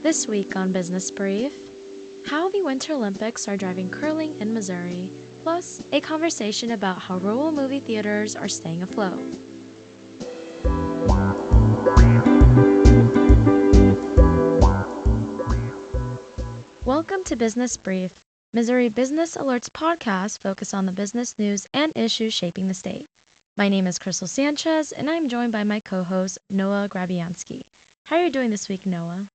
This week on Business Brief, how the Winter Olympics are driving curling in Missouri, plus a conversation about how rural movie theaters are staying afloat. Welcome to Business Brief, Missouri Business Alerts podcast focused on the business news and issues shaping the state. My name is Crystal Sanchez, and I'm joined by my co-host, Noah Grabianski. How are you doing this week, Noah?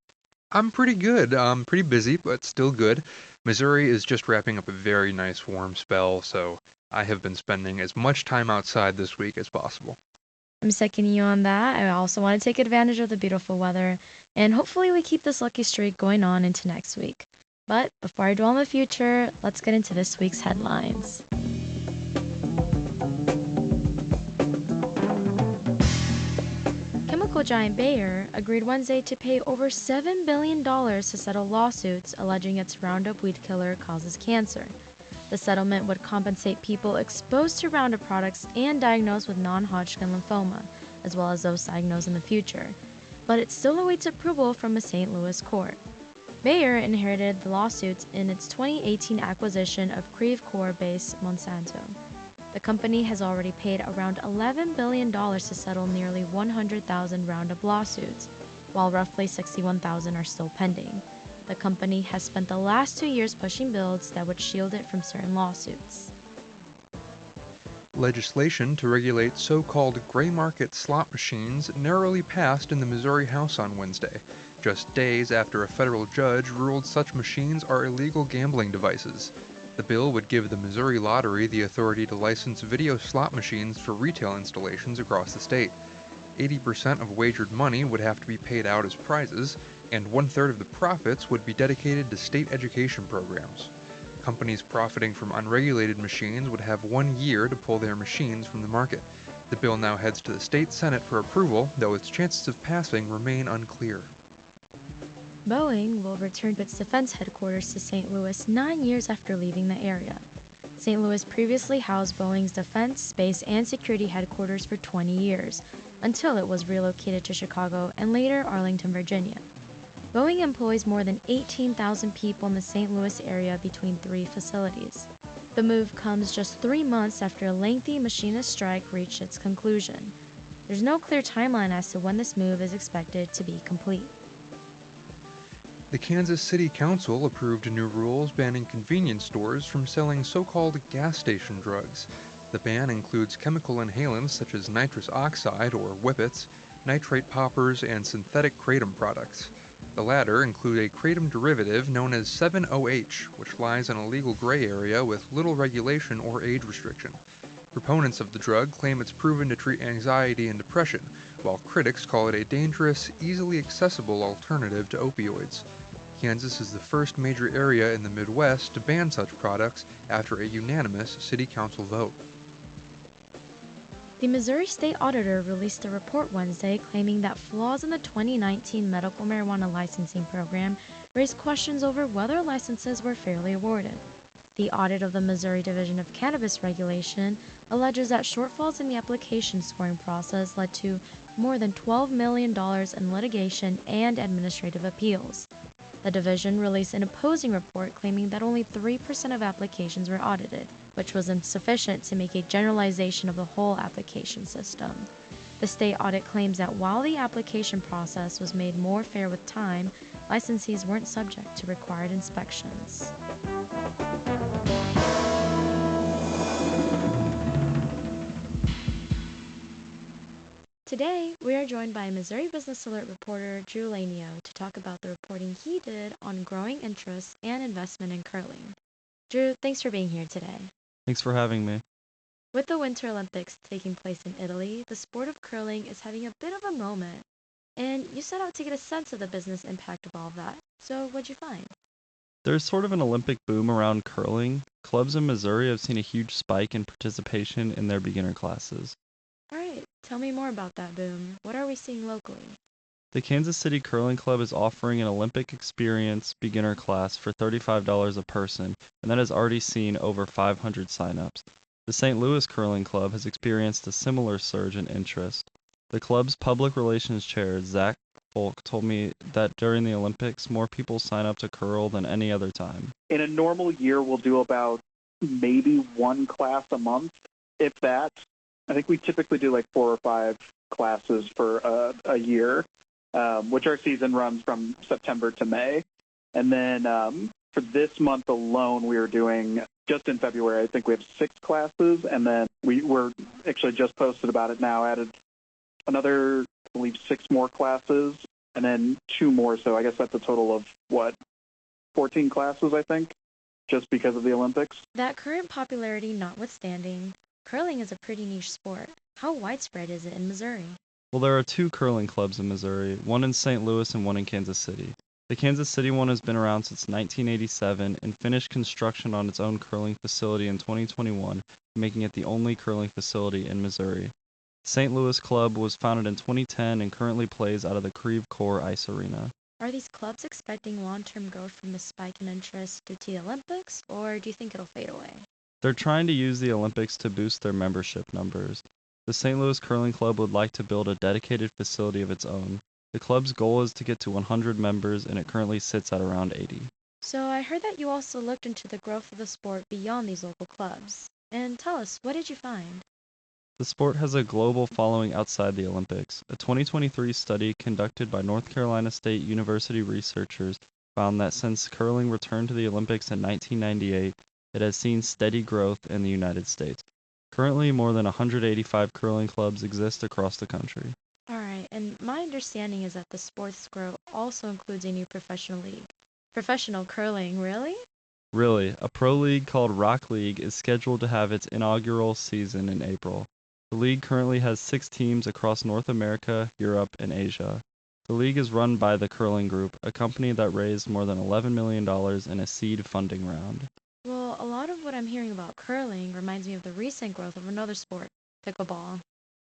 I'm pretty good. I'm pretty busy, but still good. Missouri is just wrapping up a very nice warm spell, so I have been spending as much time outside this week as possible. I'm seconding you on that. I also want to take advantage of the beautiful weather, and hopefully we keep this lucky streak going on into next week. But before I dwell on the future, let's get into this week's headlines. Chemical giant Bayer agreed Wednesday to pay over $7 billion to settle lawsuits alleging its Roundup weed killer causes cancer. The settlement would compensate people exposed to Roundup products and diagnosed with non-Hodgkin lymphoma, as well as those diagnosed in the future. But it still awaits approval from a St. Louis court. Bayer inherited the lawsuits in its 2018 acquisition of Creve Coeur-based Monsanto. The company has already paid around $11 billion to settle nearly 100,000 Roundup lawsuits, while roughly 61,000 are still pending. The company has spent the last 2 years pushing bills that would shield it from certain lawsuits. Legislation to regulate so-called gray market slot machines narrowly passed in the Missouri House on Wednesday, just days after a federal judge ruled such machines are illegal gambling devices. The bill would give the Missouri Lottery the authority to license video slot machines for retail installations across the state. 80% of wagered money would have to be paid out as prizes, and one-third of the profits would be dedicated to state education programs. Companies profiting from unregulated machines would have 1 year to pull their machines from the market. The bill now heads to the state Senate for approval, though its chances of passing remain unclear. Boeing will return to its defense headquarters to St. Louis 9 years after leaving the area. St. Louis previously housed Boeing's defense, space, and security headquarters for 20 years, until it was relocated to Chicago and later Arlington, Virginia. Boeing employs more than 18,000 people in the St. Louis area between 3 facilities. The move comes just 3 months after a lengthy machinist strike reached its conclusion. There's no clear timeline as to when this move is expected to be complete. The Kansas City Council approved new rules banning convenience stores from selling so-called gas station drugs. The ban includes chemical inhalants such as nitrous oxide or whippets, nitrate poppers, and synthetic kratom products. The latter include a kratom derivative known as 7-OH, which lies in a legal gray area with little regulation or age restriction. Proponents of the drug claim it's proven to treat anxiety and depression, while critics call it a dangerous, easily accessible alternative to opioids. Kansas is the first major area in the Midwest to ban such products after a unanimous city council vote. The Missouri State Auditor released a report Wednesday claiming that flaws in the 2019 medical marijuana licensing program raised questions over whether licenses were fairly awarded. The audit of the Missouri Division of Cannabis Regulation alleges that shortfalls in the application scoring process led to more than $12 million in litigation and administrative appeals. The division released an opposing report claiming that only 3% of applications were audited, which was insufficient to make a generalization of the whole application system. The state audit claims that while the application process was made more fair with time, licensees weren't subject to required inspections. Today, we are joined by Missouri Business Alert reporter Drew Lanio to talk about the reporting he did on growing interest and investment in curling. Drew, thanks for being here today. Thanks for having me. With the Winter Olympics taking place in Italy, the sport of curling is having a bit of a moment, and you set out to get a sense of the business impact of all of that. So what'd you find? There's sort of an Olympic boom around curling. Clubs in Missouri have seen a huge spike in participation in their beginner classes. All right, tell me more about that boom. What are we seeing locally? The Kansas City Curling Club is offering an Olympic experience beginner class for $35 a person, and that has already seen over 500 signups. The St. Louis Curling Club has experienced a similar surge in interest. The club's public relations chair, Zach Folk told me that during the Olympics, more people sign up to curl than any other time. In a normal year, we'll do about maybe one class a month, if that. I think we typically do like 4 or 5 classes for a year, which our season runs from September to May. And then for this month alone, we are doing, just in February, I think we have 6 classes. And then we're actually just posted about it now, added another, I believe, 6 more classes, and then 2 more. So I guess that's a total of, 14 classes, I think, just because of the Olympics. That current popularity notwithstanding, curling is a pretty niche sport. How widespread is it in Missouri? Well, there are 2 curling clubs in Missouri, one in St. Louis and one in Kansas City. The Kansas City one has been around since 1987 and finished construction on its own curling facility in 2021, making it the only curling facility in Missouri. St. Louis Club was founded in 2010 and currently plays out of the Creve Coeur Ice Arena. Are these clubs expecting long-term growth from the spike in interest due to the Olympics, or do you think it'll fade away? They're trying to use the Olympics to boost their membership numbers. The St. Louis Curling Club would like to build a dedicated facility of its own. The club's goal is to get to 100 members, and it currently sits at around 80. So I heard that you also looked into the growth of the sport beyond these local clubs. And tell us, what did you find? The sport has a global following outside the Olympics. A 2023 study conducted by North Carolina State University researchers found that since curling returned to the Olympics in 1998, it has seen steady growth in the United States. Currently, more than 185 curling clubs exist across the country. Alright, and my understanding is that the sport's growth also includes a new professional league. Professional curling, really? Really, a pro league called Rock League is scheduled to have its inaugural season in April. The league currently has 6 teams across North America, Europe, and Asia. The league is run by the Curling Group, a company that raised more than $11 million in a seed funding round. Well, a lot of what I'm hearing about curling reminds me of the recent growth of another sport, pickleball.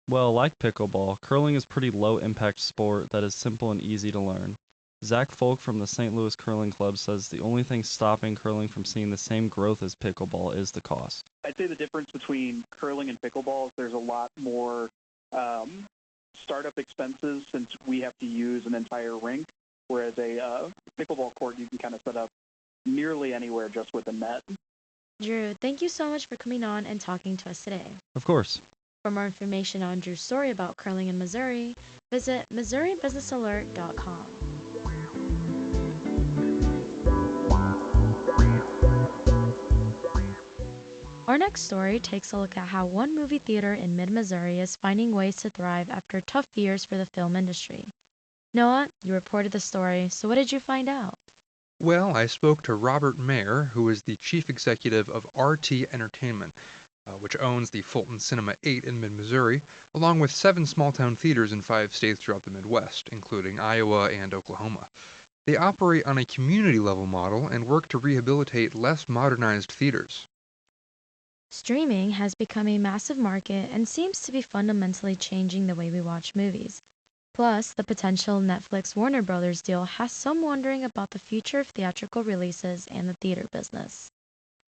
Well, like pickleball, curling is a pretty low-impact sport that is simple and easy to learn. Zach Folk from the St. Louis Curling Club says the only thing stopping curling from seeing the same growth as pickleball is the cost. I'd say the difference between curling and pickleball is there's a lot more startup expenses since we have to use an entire rink, whereas a pickleball court you can kind of set up nearly anywhere just with a net. Drew, thank you so much for coming on and talking to us today. Of course. For more information on Drew's story about curling in Missouri, visit MissouriBusinessAlert.com. Our next story takes a look at how one movie theater in mid-Missouri is finding ways to thrive after tough years for the film industry. Noah, you reported the story, so what did you find out? Well, I spoke to Robert Mayer, who is the chief executive of RT Entertainment, which owns the Fulton Cinema 8 in mid-Missouri, along with 7 small-town theaters in 5 states throughout the Midwest, including Iowa and Oklahoma. They operate on a community-level model and work to rehabilitate less modernized theaters. Streaming has become a massive market and seems to be fundamentally changing the way we watch movies. Plus, the potential Netflix-Warner Brothers deal has some wondering about the future of theatrical releases and the theater business.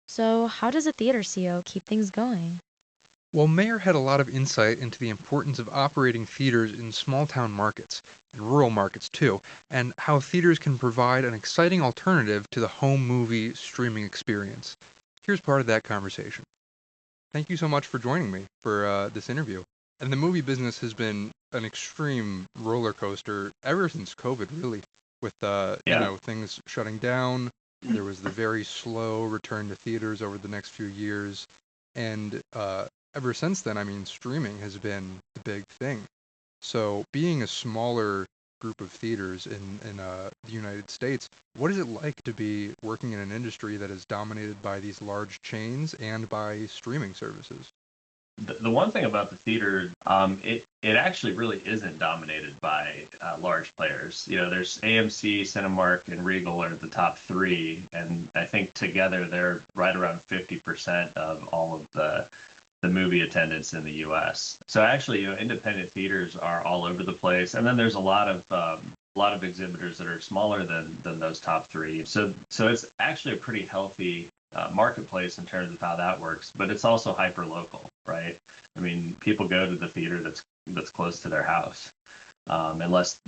So, how does a theater CEO keep things going? Well, Mayer had a lot of insight into the importance of operating theaters in small-town markets, and rural markets too, and how theaters can provide an exciting alternative to the home movie streaming experience. Here's part of that conversation. Thank you so much for joining me for this interview. And the movie business has been an extreme roller coaster ever since COVID, really, with things shutting down. There was the very slow return to theaters over the next few years, and ever since then, I mean, streaming has been the big thing. So, being a smaller group of theaters in the United States, what is it like to be working in an industry that is dominated by these large chains and by streaming services? The one thing about the theater, it actually really isn't dominated by large players. You know, there's AMC, Cinemark, and Regal are the top 3, and I think together they're right around 50% of all of the movie attendance in the U.S. So actually, independent theaters are all over the place, and then there's a lot of exhibitors that are smaller than those top 3. So it's actually a pretty healthy marketplace in terms of how that works, but it's also hyper local, right? I mean, people go to the theater that's close to their house, unless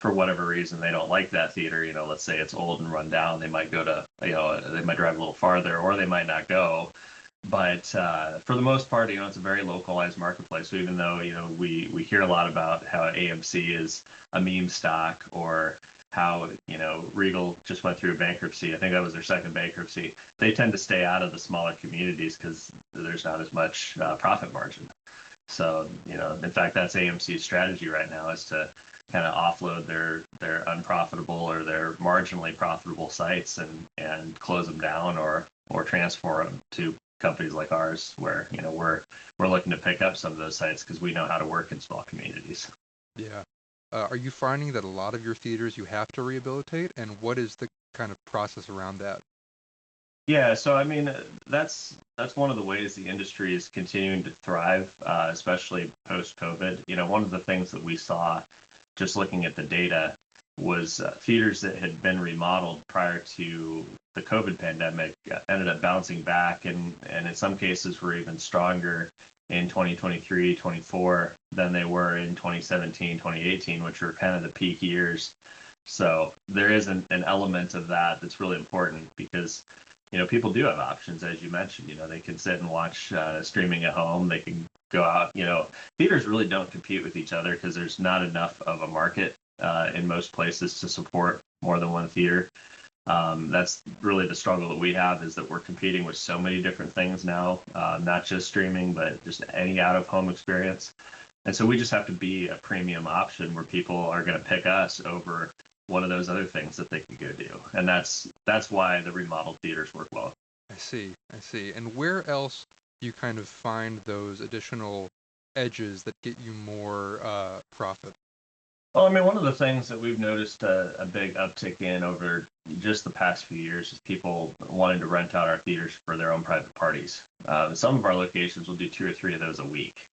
for whatever reason they don't like that theater, let's say it's old and run down, they might go to, they might drive a little farther, or they might not go. But for the most part, it's a very localized marketplace. So even though we hear a lot about how AMC is a meme stock, or how Regal just went through bankruptcy. I think that was their second bankruptcy. They tend to stay out of the smaller communities because there's not as much profit margin. So in fact, that's AMC's strategy right now, is to kind of offload their unprofitable or their marginally profitable sites and close them down, or transfer them to companies like ours, where we're looking to pick up some of those sites because we know how to work in small communities. Yeah. Are you finding that a lot of your theaters you have to rehabilitate, and what is the kind of process around that? Yeah, so I mean, that's one of the ways the industry is continuing to thrive, especially post-COVID. One of the things that we saw just looking at the data was theaters that had been remodeled prior to the COVID pandemic ended up bouncing back, and in some cases were even stronger in 2023, 24 than they were in 2017, 2018, which were kind of the peak years. So there is an element of that that's really important, because people do have options, as you mentioned. They can sit and watch streaming at home. They can go out. Theaters really don't compete with each other because there's not enough of a market in most places to support more than one theater. That's really the struggle that we have, is that we're competing with so many different things now, not just streaming, but just any out-of-home experience. And so we just have to be a premium option where people are going to pick us over one of those other things that they can go do. And that's why the remodeled theaters work well. I see. And where else do you kind of find those additional edges that get you more profit? Well, I mean, one of the things that we've noticed a big uptick in over just the past few years is people wanting to rent out our theaters for their own private parties. Some of our locations will do 2 or 3 of those a week.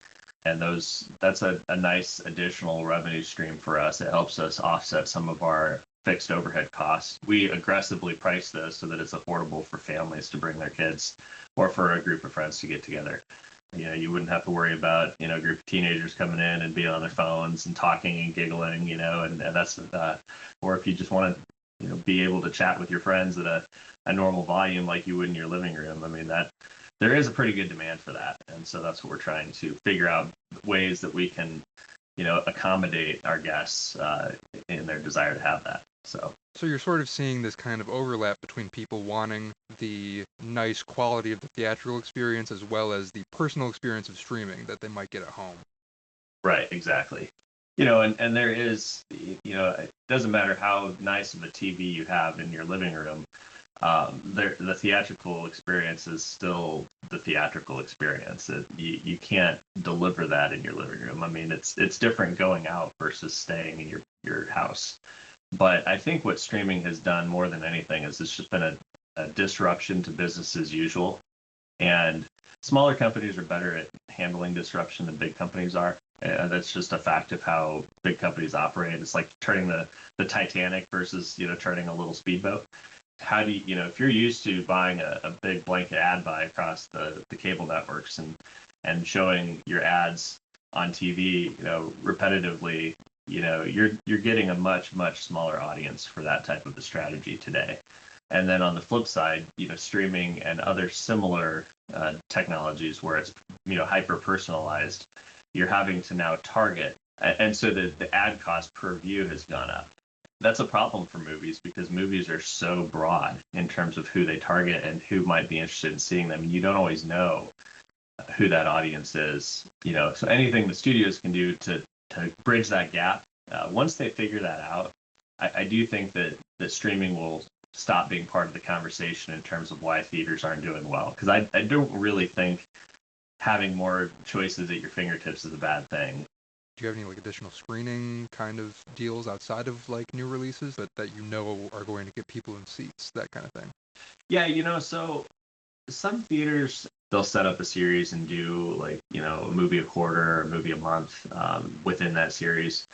And that's a nice additional revenue stream for us. It helps us offset some of our fixed overhead costs. We aggressively price those so that it's affordable for families to bring their kids, or for a group of friends to get together. You wouldn't have to worry about, a group of teenagers coming in and being on their phones and talking and giggling, and that's, or if you just want to, be able to chat with your friends at a normal volume like you would in your living room. I mean, that there is a pretty good demand for that. And so that's what we're trying to figure out, ways that we can, accommodate our guests in their desire to have that. So you're sort of seeing this kind of overlap between people wanting the nice quality of the theatrical experience as well as the personal experience of streaming that they might get at home. Right, exactly. And there is, it doesn't matter how nice of a TV you have in your living room, the theatrical experience is still the theatrical experience. You can't deliver that in your living room. I mean, it's different going out versus staying in your house. But I think what streaming has done more than anything is it's just been a disruption to business as usual. And smaller companies are better at handling disruption than big companies are. That's just a fact of how big companies operate. It's like turning the Titanic versus, turning a little speedboat. How do you, if you're used to buying a big blanket ad buy across the cable networks and showing your ads on TV, repetitively, you're getting a much, much smaller audience for that type of a strategy today. And then on the flip side, streaming and other similar technologies where it's, hyper personalized, you're having to now target. And so the ad cost per view has gone up. That's a problem for movies because movies are so broad in terms of who they target and who might be interested in seeing them. And you don't always know who that audience is, so anything the studios can do to bridge that gap. Once they figure that out, I do think that streaming will stop being part of the conversation in terms of why theaters aren't doing well. Because I don't really think having more choices at your fingertips is a bad thing. Do you have any additional screening kind of deals outside of new releases that are going to get people in seats, that kind of thing? Yeah, so some theaters, they'll set up a series and do a movie a quarter or a movie a month within that series.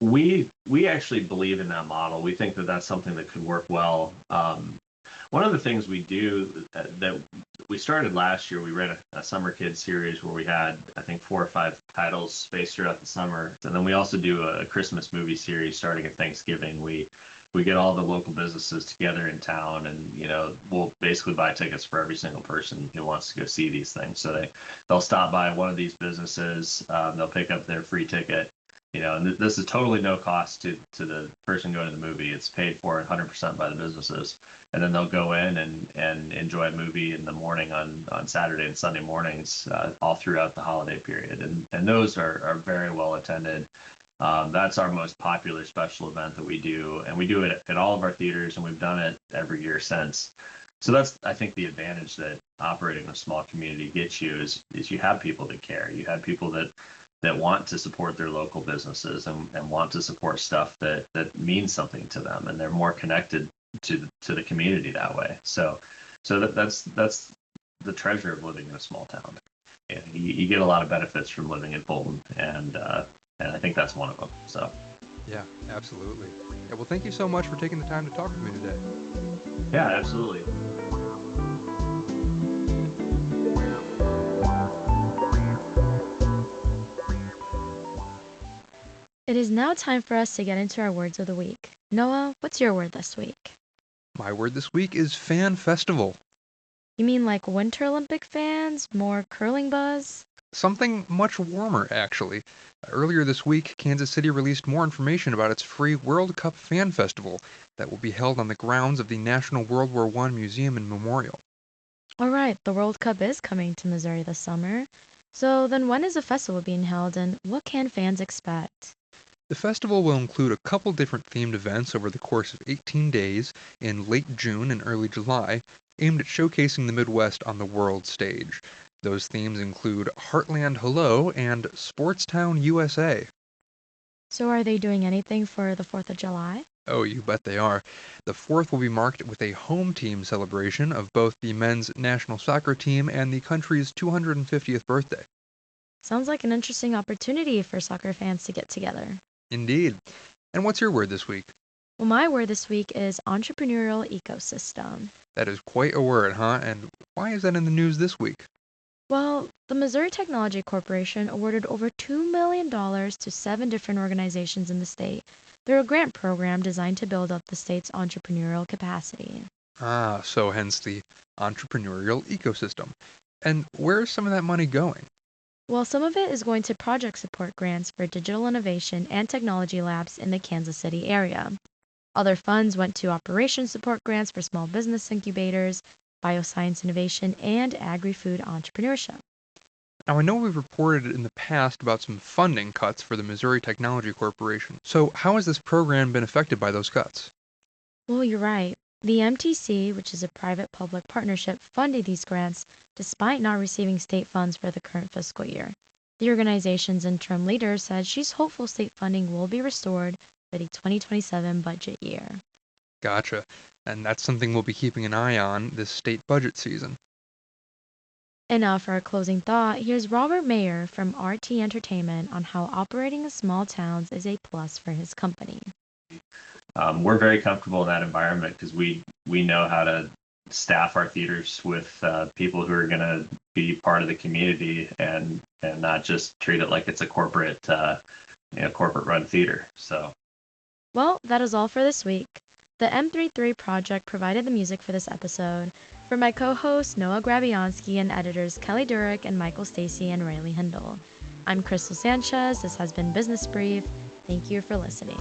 We actually believe in that model. We think that that's something that could work well. One of the things we do that we started last year. We ran a summer kids series where we had, I think, 4 or 5 titles spaced throughout the summer, and then we also do a Christmas movie series starting at Thanksgiving. We get all the local businesses together in town, and we'll basically buy tickets for every single person who wants to go see these things. So they'll stop by one of these businesses, they'll pick up their free ticket. And this is totally no cost to the person going to the movie. It's paid for 100% by the businesses, and then they'll go in and enjoy a movie in the morning on Saturday and Sunday mornings, all throughout the holiday period. And those are very well attended. That's our most popular special event that we do, and we do it at all of our theaters, and we've done it every year since. So that's, I think, the advantage that operating a small community gets you is you have people that care. You have people that want to support their local businesses and want to support stuff that means something to them, and they're more connected to the community that way. So that's the treasure of living in a small town. And you get a lot of benefits from living in Fulton, and I think that's one of them. So Yeah, absolutely. Yeah, well, thank you so much for taking the time to talk with me today. yeah, absolutely. It is now time for us to get into our words of the week. Noah, what's your word this week? My word this week is fan festival. You mean like Winter Olympic fans? More curling buzz? Something much warmer, actually. Earlier this week, Kansas City released more information about its free World Cup Fan Festival that will be held on the grounds of the National World War I Museum and Memorial. All right, the World Cup is coming to Missouri this summer. So then when is the festival being held, and what can fans expect? The festival will include a couple different themed events over the course of 18 days in late June and early July, aimed at showcasing the Midwest on the world stage. Those themes include Heartland Hello and Sportstown USA. So are they doing anything for the 4th of July? Oh, you bet they are. The 4th will be marked with a home team celebration of both the men's national soccer team and the country's 250th birthday. Sounds like an interesting opportunity for soccer fans to get together. Indeed. And what's your word this week? Well, my word this week is entrepreneurial ecosystem. That is quite a word, huh? And why is that in the news this week? Well, the Missouri Technology Corporation awarded over $2 million to 7 different organizations in the state through a grant program designed to build up the state's entrepreneurial capacity. Ah, so hence the entrepreneurial ecosystem. And where is some of that money going? Well, some of it is going to project support grants for digital innovation and technology labs in the Kansas City area. Other funds went to operation support grants for small business incubators, bioscience innovation, and agri-food entrepreneurship. Now, I know we've reported in the past about some funding cuts for the Missouri Technology Corporation. So how has this program been affected by those cuts? Well, you're right. The MTC, which is a private-public partnership, funded these grants despite not receiving state funds for the current fiscal year. The organization's interim leader said she's hopeful state funding will be restored for the 2027 budget year. Gotcha. And that's something we'll be keeping an eye on this state budget season. And now for our closing thought, here's Robert Mayer from RT Entertainment on how operating in small towns is a plus for his company. We're very comfortable in that environment because we know how to staff our theaters with people who are going to be part of the community and not just treat it like it's a corporate run theater. So, well, that is all for this week. The M33 Project provided the music for this episode. For my co-hosts Noah Grabianski and editors Kelly Durick and Michael Stacy and Riley Hindle. I'm Crystal Sanchez. This has been Business Brief. Thank you for listening.